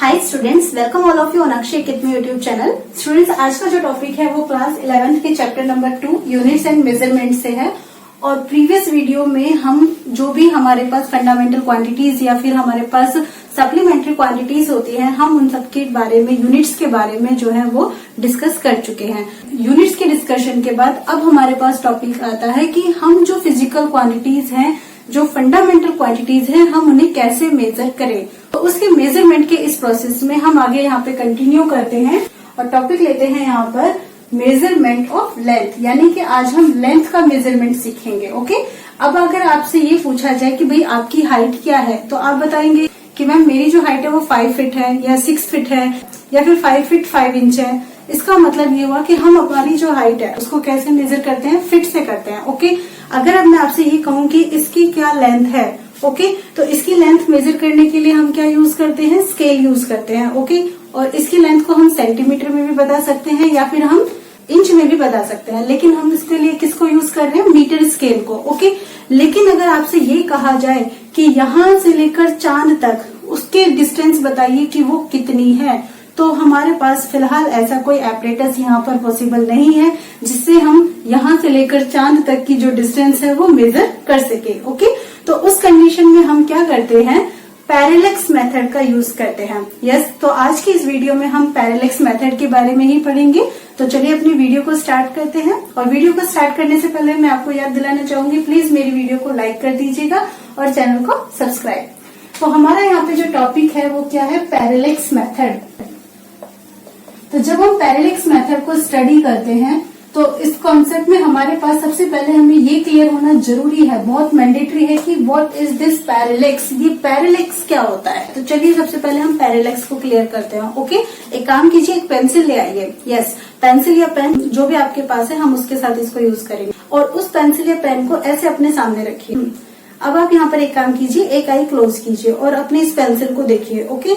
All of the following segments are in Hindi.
Hi students, welcome all of you on Akshay academy YouTube channel. Students, आज का जो टॉपिक है वो क्लास 11th के chapter number 2 units and measurement से है। और प्रीवियस वीडियो में हम जो भी हमारे पास फंडामेंटल क्वांटिटीज या फिर हमारे पास सप्लीमेंट्री क्वांटिटीज होती हैं, हम उन सब के बारे में, यूनिट्स के बारे में जो है वो डिस्कस कर चुके हैं। यूनिट्स के डिस्कशन के बाद अब हमारे पास टॉपिक आता है कि हम जो फिजिकल क्वांटिटीज हैं, जो फंडामेंटल क्वांटिटीज हैं, हम उन्हें कैसे मेजर करें। तो उसके मेजरमेंट के इस प्रोसेस में हम आगे यहाँ पे कंटिन्यू करते हैं और टॉपिक लेते हैं यहाँ पर मेजरमेंट ऑफ लेंथ, यानी कि आज हम लेंथ का मेजरमेंट सीखेंगे। ओके, अब अगर आपसे ये पूछा जाए कि भाई आपकी हाइट क्या है, तो आप बताएंगे कि मैम मेरी जो हाइट है वो 5 फीट है या 6 फीट है या फिर 5 फीट 5 इंच है। इसका मतलब ये हुआ कि हम हमारी जो हाइट है उसको कैसे मेजर करते हैं, फीट से करते हैं। ओके, अगर अब मैं आपसे ये कहूँ कि इसकी क्या लेंथ है, ओके, तो इसकी लेंथ मेजर करने के लिए हम क्या यूज करते हैं, स्केल यूज करते हैं। ओके, और इसकी लेंथ को हम सेंटीमीटर में भी बता सकते हैं या फिर हम इंच में भी बता सकते हैं, लेकिन हम इसके लिए किसको यूज कर रहे हैं, मीटर स्केल को। ओके, लेकिन अगर आपसे ये कहा जाए कि यहाँ से लेकर चांद तक उसके डिस्टेंस बताइए कि वो कितनी है, तो हमारे पास फिलहाल ऐसा कोई एपरेटस यहाँ पर पॉसिबल नहीं है जिससे हम यहाँ से लेकर चांद तक की जो डिस्टेंस है वो मेजर कर सके। ओके, तो उस कंडीशन में हम क्या करते हैं, पैरेलेक्स मेथड का यूज करते हैं। यस, तो आज की इस वीडियो में हम पैरेलेक्स मेथड के बारे में ही पढ़ेंगे। तो चलिए अपनी वीडियो को स्टार्ट करते हैं। और वीडियो को स्टार्ट करने से पहले मैं आपको याद दिलाना चाहूंगी, प्लीज मेरी वीडियो को लाइक कर दीजिएगा और चैनल को सब्सक्राइब। तो हमारा यहाँ पे जो टॉपिक है वो क्या है, पैरेलेक्स मेथड। तो जब हम पैरेलेक्स मेथड को स्टडी करते हैं तो इस कॉन्सेप्ट में हमारे पास सबसे पहले हमें ये क्लियर होना जरूरी है, बहुत मैंडेटरी है कि व्हाट इज दिस पैरेलेक्स, ये पैरेलेक्स क्या होता है। तो चलिए सबसे पहले हम पैरेलेक्स को क्लियर करते हैं। ओके, एक काम कीजिए, एक पेंसिल ले आइए। यस, पेंसिल या पेन जो भी आपके पास है, हम उसके साथ इसको यूज करेंगे। और उस पेंसिल या पेन को ऐसे अपने सामने रखिए। अब आप यहाँ पर एक काम कीजिए, एक आई क्लोज कीजिए और अपने इस पेंसिल को देखिए। ओके,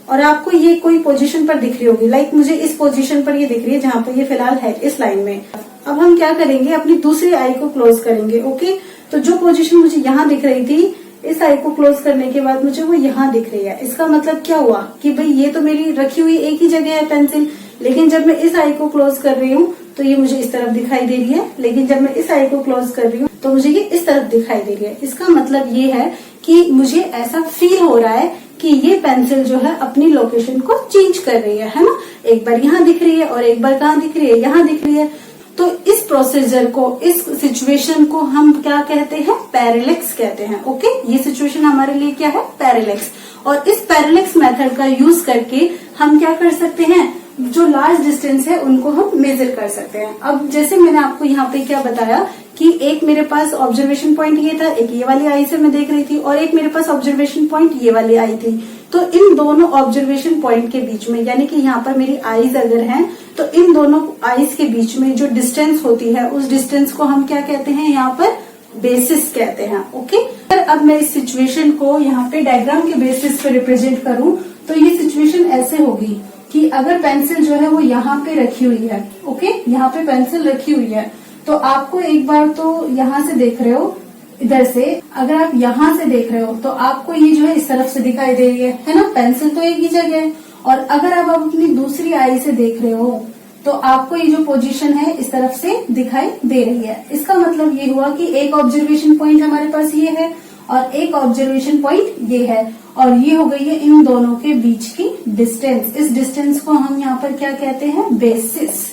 और आपको ये कोई पोजीशन पर दिख रही होगी, लाइक मुझे इस पोजीशन पर ये दिख रही है जहाँ पे ये फिलहाल है, इस लाइन में। अब हम क्या करेंगे, अपनी दूसरी आई को क्लोज करेंगे। ओके, तो जो पोजीशन मुझे यहाँ दिख रही थी, इस आई को क्लोज करने के बाद मुझे वो यहाँ दिख रही है। इसका मतलब क्या हुआ कि भाई ये तो मेरी रखी हुई एक ही जगह है पेंसिल, लेकिन जब मैं इस आई को क्लोज कर रही हूँ तो ये मुझे इस तरफ दिखाई दे रही है, लेकिन जब मैं इस आई को क्लोज कर रही हूँ तो मुझे ये इस तरफ दिखाई दे रही है। इसका मतलब ये है कि मुझे ऐसा फील हो रहा है कि ये पेंसिल जो है अपनी लोकेशन को चेंज कर रही है ना। एक बार यहाँ दिख रही है और एक बार कहाँ दिख रही है, यहाँ दिख रही है। तो इस प्रोसीजर को, इस सिचुएशन को हम क्या कहते हैं, पैरेलेक्स कहते हैं। ओके, ये सिचुएशन हमारे लिए क्या है, पैरेलेक्स। और इस पैरेलेक्स मेथड का यूज करके हम क्या कर सकते हैं, जो लार्ज डिस्टेंस है उनको हम मेजर कर सकते हैं। अब जैसे मैंने आपको यहाँ पे क्या बताया कि एक मेरे पास ऑब्जर्वेशन पॉइंट ये था, एक ये वाली आई से मैं देख रही थी, और एक मेरे पास ऑब्जर्वेशन पॉइंट ये वाली आई थी। तो इन दोनों ऑब्जर्वेशन पॉइंट के बीच में, यानी कि यहाँ पर मेरी आईज अगर हैं, तो इन दोनों आईज के बीच में जो डिस्टेंस होती है, उस डिस्टेंस को हम क्या कहते हैं, यहाँ पर बेसिस कहते हैं। ओके, अब मैं इस सिचुएशन को यहाँ पे डायग्राम के बेसिस पे रिप्रेजेंट करूं तो ये सिचुएशन ऐसे होगी कि अगर पेंसिल जो है वो यहाँ पे रखी हुई है, ओके, यहाँ पे पेंसिल रखी हुई है, तो आपको एक बार तो यहाँ से देख रहे हो, इधर से अगर आप यहाँ से देख रहे हो तो आपको ये जो है इस तरफ से दिखाई दे रही है ना, पेंसिल तो एक ही जगह है। और अगर आप अपनी दूसरी आई से देख रहे हो तो आपको ये जो पोजीशन है इस तरफ से दिखाई दे रही है। इसका मतलब ये हुआ कि एक ऑब्जर्वेशन पॉइंट हमारे पास ये है और एक ऑब्जर्वेशन पॉइंट ये है, और ये हो गई है इन दोनों के बीच की डिस्टेंस। इस डिस्टेंस को हम यहाँ पर क्या कहते हैं, बेसिस।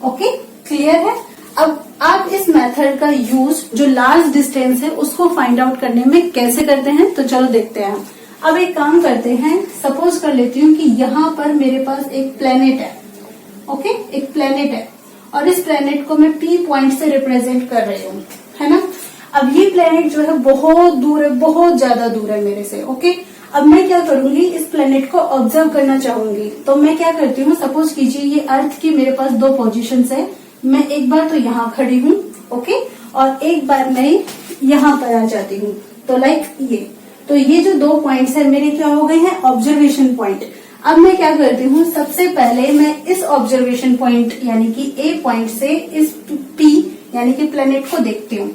ओके, क्लियर है। अब आप इस मेथड का यूज जो लार्ज डिस्टेंस है उसको फाइंड आउट करने में कैसे करते हैं, तो चलो देखते हैं। अब एक काम करते हैं, सपोज कर लेती हूँ कि यहाँ पर मेरे पास एक प्लेनेट है। ओके, एक प्लेनेट है और इस प्लेनेट को मैं P पॉइंट से रिप्रेजेंट कर रही हूँ, है ना। अब ये प्लेनेट जो है बहुत दूर है, बहुत ज्यादा दूर है मेरे से। ओके, अब मैं क्या करूंगी, इस प्लेनेट को ऑब्जर्व करना चाहूंगी। तो मैं क्या करती हूँ, सपोज कीजिए ये अर्थ की मेरे पास दो पोजीशंस है। मैं एक बार तो यहाँ खड़ी हूँ, ओके, और एक बार मैं यहाँ पर आ जाती हूँ। तो लाइक ये, तो ये जो दो पॉइंट्स है मेरे क्या हो गए हैं, ऑब्जर्वेशन पॉइंट। अब मैं क्या करती हूँ, सबसे पहले मैं इस ऑब्जर्वेशन पॉइंट यानी कि ए पॉइंट से इस P यानी कि प्लेनेट को देखती हूँ।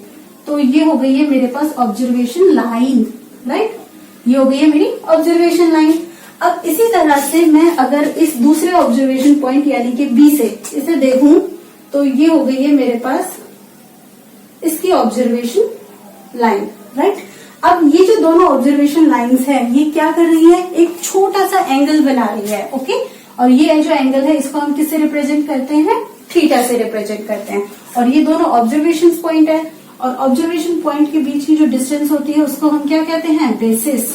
तो ये हो गई है मेरे पास ऑब्जर्वेशन लाइन, राइट, ये हो गई है मेरी ऑब्जर्वेशन लाइन। अब इसी तरह से मैं अगर इस दूसरे ऑब्जर्वेशन पॉइंट यानी कि बी से इसे देखूं तो ये हो गई है मेरे पास इसकी ऑब्जर्वेशन लाइन, राइट। अब ये जो दोनों ऑब्जर्वेशन लाइंस है ये क्या कर रही है, एक छोटा सा एंगल बना रही है, ओके। और ये जो एंगल है इसको हम किससे रिप्रेजेंट करते हैं, थीटा से रिप्रेजेंट करते हैं। और ये दोनों ऑब्जर्वेशन पॉइंट है और ऑब्जर्वेशन पॉइंट के बीच की जो डिस्टेंस होती है उसको हम क्या कहते हैं, बेसिस,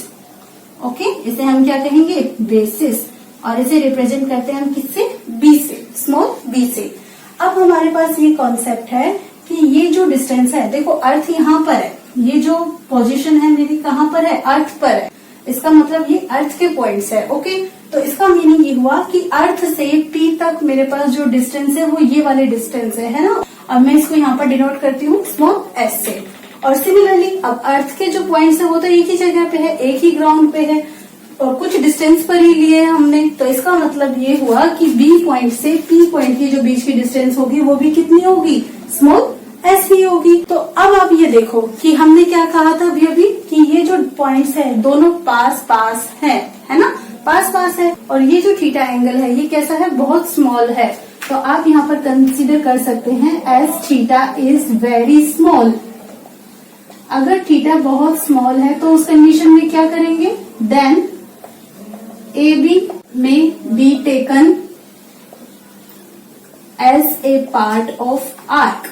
ओके। इसे हम क्या कहेंगे, बेसिस। और इसे रिप्रेजेंट करते हैं हम किससे, बी से, स्मॉल बी से। अब हमारे पास ये कॉन्सेप्ट है कि ये जो डिस्टेंस है, देखो अर्थ यहाँ पर है, ये जो पोजीशन है मेरी कहाँ पर है, अर्थ पर है। इसका मतलब ये अर्थ के पॉइंट्स है, ओके। तो इसका मीनिंग ये हुआ कि अर्थ से पी तक मेरे पास जो डिस्टेंस है वो ये वाले डिस्टेंस है ना। अब मैं इसको यहाँ पर डिनोट करती हूँ स्मॉल एस से। और सिमिलरली अब अर्थ के जो पॉइंट्स है वो तो एक ही जगह पे है, एक ही ग्राउंड पे है और कुछ डिस्टेंस पर ही लिए हैं हमने। तो इसका मतलब ये हुआ कि बी पॉइंट से पी पॉइंट की जो बीच की डिस्टेंस होगी वो भी कितनी होगी, स्मॉल एस ही होगी। तो अब आप ये देखो कि हमने क्या कहा था अभी कि ये जो पॉइंट्स है दोनों पास पास है ना, पास पास है। और ये जो थीटा एंगल है ये कैसा है, बहुत स्मॉल है। तो आप यहाँ पर कंसीडर कर सकते हैं as theta is very small. अगर थीटा बहुत स्मॉल है तो उस कंडीशन में क्या करेंगे, then A B may be taken as a part of arc.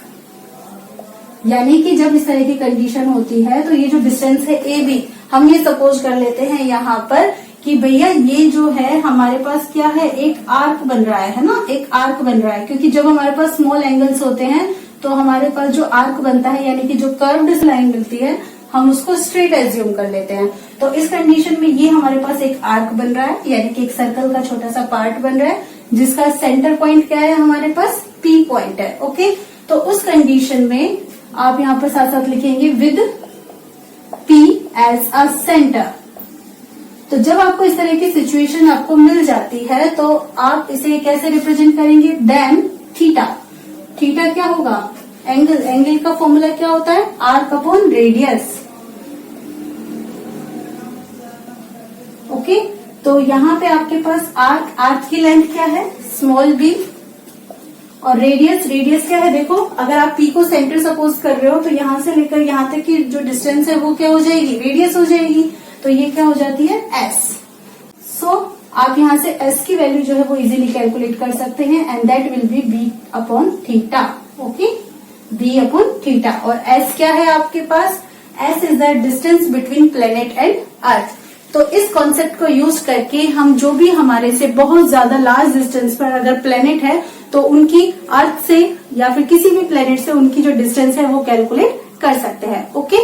यानी कि जब इस तरह की कंडीशन होती है तो ये जो डिस्टेंस है ए बी, हम ये सपोज कर लेते हैं यहाँ पर कि भैया ये जो है हमारे पास क्या है, एक आर्क बन रहा है ना, एक आर्क बन रहा है। क्योंकि जब हमारे पास स्मॉल एंगल्स होते हैं तो हमारे पास जो आर्क बनता है यानी कि जो कर्व्ड लाइन मिलती है हम उसको स्ट्रेट एज्यूम कर लेते हैं। तो इस कंडीशन में ये हमारे पास एक आर्क बन रहा है यानी कि एक सर्कल का छोटा सा पार्ट बन रहा है जिसका सेंटर पॉइंट क्या है, हमारे पास पी पॉइंट है, ओके। तो उस कंडीशन में आप यहाँ पर साथ साथ लिखेंगे with P as a centre. तो जब आपको इस तरह की सिचुएशन आपको मिल जाती है तो आप इसे कैसे रिप्रेजेंट करेंगे, देन थीटा। थीटा क्या होगा, एंगल। एंगल का फॉर्मूला क्या होता है, आर्क अपॉन रेडियस, ओके। तो यहाँ पे आपके पास आर्क की लेंथ क्या है, स्मॉल बी। और रेडियस क्या है, देखो अगर आप पी को सेंटर सपोज कर रहे हो तो यहाँ से लेकर यहाँ तक की जो डिस्टेंस है वो क्या हो जाएगी, रेडियस हो जाएगी। तो ये क्या हो जाती है, एस। सो आप यहाँ से एस की वैल्यू जो है वो इजीली कैलकुलेट कर सकते हैं and that will be b upon theta, okay, b upon theta. और एस क्या है आपके पास, s is the distance between planet and earth. तो इस कॉन्सेप्ट को यूज करके हम जो भी हमारे से बहुत ज्यादा लार्ज डिस्टेंस पर अगर प्लेनेट है तो उनकी अर्थ से या फिर किसी भी प्लेनेट से उनकी जो डिस्टेंस है वो कैलकुलेट कर सकते हैं, ओके।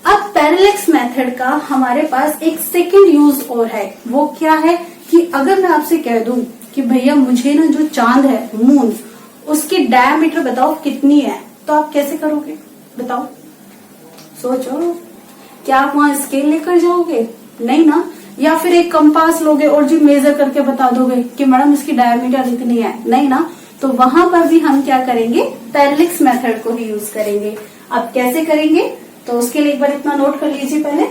अब पैरेलैक्स मेथड का हमारे पास एक सेकंड यूज और है, वो क्या है कि अगर मैं आपसे कह दूं कि भैया मुझे ना जो चांद है, मून, उसकी डायमीटर बताओ कितनी है, तो आप कैसे करोगे बताओ, सोचो। क्या आप वहां स्केल लेकर जाओगे, नहीं ना। या फिर एक कंपास लोगे और जी मेजर करके बता दोगे कि मैडम इसकी डायमीटर इतनी है, नहीं ना। तो वहां पर भी हम क्या करेंगे, पैरेलैक्स मेथड को ही यूज करेंगे। अब कैसे करेंगे, तो उसके लिए एक बार इतना नोट कर लीजिए पहले।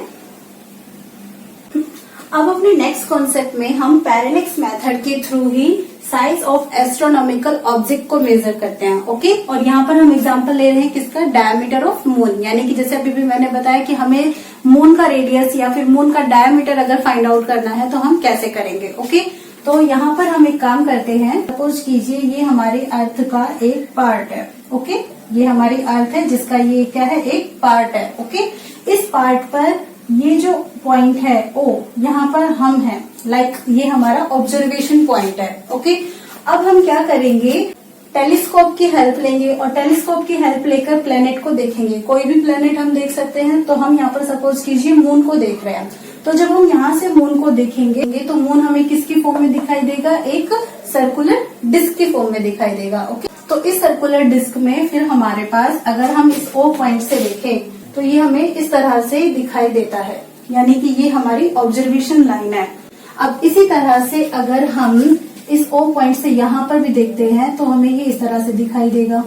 अब अपने नेक्स्ट कॉन्सेप्ट में हम पैरेलैक्स मेथड के through he size of astronomical object को मेजर करते हैं, ओके। और यहाँ पर हम एग्जांपल ले रहे हैं किसका, डायमीटर ऑफ मून। यानी कि जैसे अभी भी मैंने बताया कि हमें मून का रेडियस या फिर मून का डायमीटर अगर फाइंड आउट करना है तो हम कैसे करेंगे, ओके। तो यहाँ पर हम एक काम करते हैं, सपोज कीजिए ये हमारी अर्थ का एक पार्ट है, ओके। ये हमारी अर्थ है जिसका ये क्या है, एक पार्ट है, ओके। इस पार्ट पर ये जो पॉइंट है ओ, यहाँ पर हम हैं, लाइक ये हमारा ऑब्जर्वेशन पॉइंट है, ओके। अब हम क्या करेंगे, टेलीस्कोप की हेल्प लेंगे और टेलीस्कोप की हेल्प लेकर प्लेनेट को देखेंगे। कोई भी प्लेनेट हम देख सकते हैं। तो हम यहाँ पर सपोज कीजिए मून को देख रहे हैं। तो जब हम यहाँ से मून को देखेंगे तो मून हमें किसकी फॉर्म में दिखाई देगा, एक सर्कुलर डिस्क की फॉर्म में दिखाई देगा, ओके। तो इस सर्कुलर डिस्क में फिर हमारे पास अगर हम इस ओ पॉइंट से देखें तो ये हमें इस तरह से दिखाई देता है, यानी कि ये हमारी ऑब्जर्वेशन लाइन है। अब इसी तरह से अगर हम इस ओ पॉइंट से यहाँ पर भी देखते हैं तो हमें ये इस तरह से दिखाई देगा।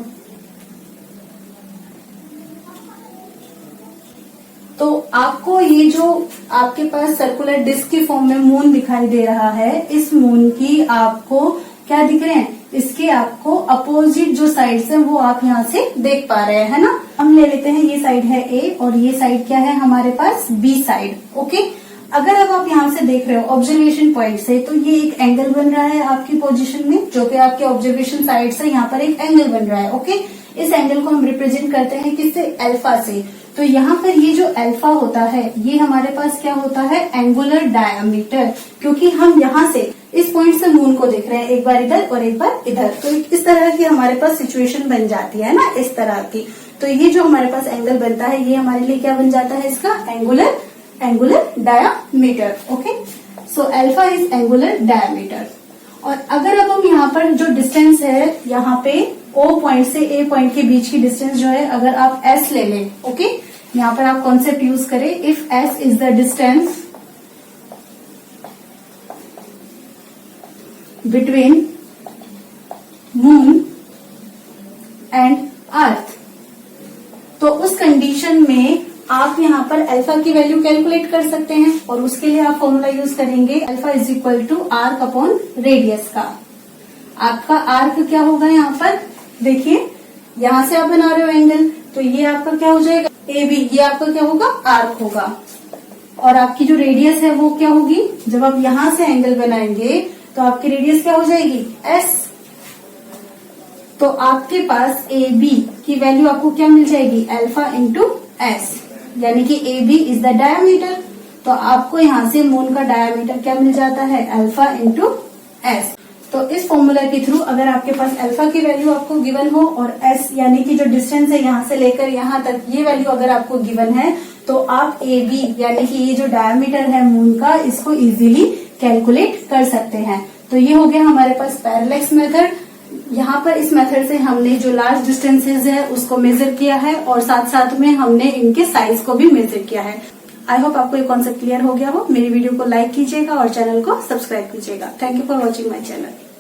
तो आपको ये जो आपके पास सर्कुलर डिस्क के फॉर्म में मून दिखाई दे रहा है, इस मून की आपको क्या दिख रहे हैं, इसके आपको अपोजिट जो साइड्स हैं वो आप यहाँ से देख पा रहे हैं ना। हम ले लेते हैं, ये साइड है ए और ये साइड क्या है हमारे पास, बी साइड। ओके, अगर अब आप यहाँ से देख रहे हो ऑब्जर्वेशन पॉइंट से, तो ये एक एंगल बन रहा है आपकी पोजीशन में, जो कि आपके ऑब्जर्वेशन साइड से यहाँ पर एक एंगल बन रहा है। ओके, इस एंगल को हम रिप्रेजेंट करते हैं किससे, अल्फा से। तो यहाँ पर ये जो अल्फा होता है ये हमारे पास क्या होता है, एंगुलर डायमीटर, क्योंकि हम यहाँ से इस पॉइंट से मून को देख रहे हैं, एक बार इधर और एक बार इधर। तो इस तरह की हमारे पास सिचुएशन बन जाती है ना, इस तरह की। तो ये जो हमारे पास एंगल बनता है ये हमारे लिए क्या बन जाता है, इसका angular diameter. Okay, so alpha is angular diameter. और अगर अब हम यहाँ पर जो डिस्टेंस है, यहाँ पे O पॉइंट से A पॉइंट के बीच की डिस्टेंस जो है, अगर आप S ले लें, ओके, यहाँ पर आप कॉन्सेप्ट यूज करें, if S is the distance between moon and earth, तो उस कंडीशन में आप यहाँ पर अल्फा की वैल्यू कैलकुलेट कर सकते हैं। और उसके लिए आप फॉर्मूला यूज करेंगे, alpha is equal to arc upon radius का। आपका आर्क क्या होगा, यहाँ पर देखिए, यहाँ से आप बना रहे हो एंगल, तो ये आपका क्या हो जाएगा, ए बी, ये आपका क्या होगा, आर्क होगा। और आपकी जो रेडियस है वो क्या होगी, जब आप यहाँ से एंगल बनाएंगे तो आपकी रेडियस क्या हो जाएगी, एस। तो आपके पास ए बी की वैल्यू आपको क्या मिल जाएगी, अल्फा इंटू एस, यानी कि A B is the diameter. तो आपको यहाँ से मून का डायमीटर क्या मिल जाता है, अल्फा इंटू एस। तो इस फॉर्मूला के थ्रू अगर आपके पास अल्फा की वैल्यू आपको गिवन हो और एस यानी कि जो डिस्टेंस है यहाँ से लेकर यहाँ तक, ये वैल्यू अगर आपको गिवन है, तो आप ए बी यानी कि ये जो डायमीटर है मून का, इसको इजीली कैलकुलेट कर सकते हैं। तो ये हो गया हमारे पास पैरेलैक्स मेथड। यहाँ पर इस मेथड से हमने जो लार्ज डिस्टेंसेज है उसको मेजर किया है और साथ साथ में हमने इनके साइज को भी मेजर किया है। आई होप आपको ये कॉन्सेप्ट क्लियर हो गया हो। मेरी वीडियो को लाइक कीजिएगा और चैनल को सब्सक्राइब कीजिएगा। Thank you for watching my channel.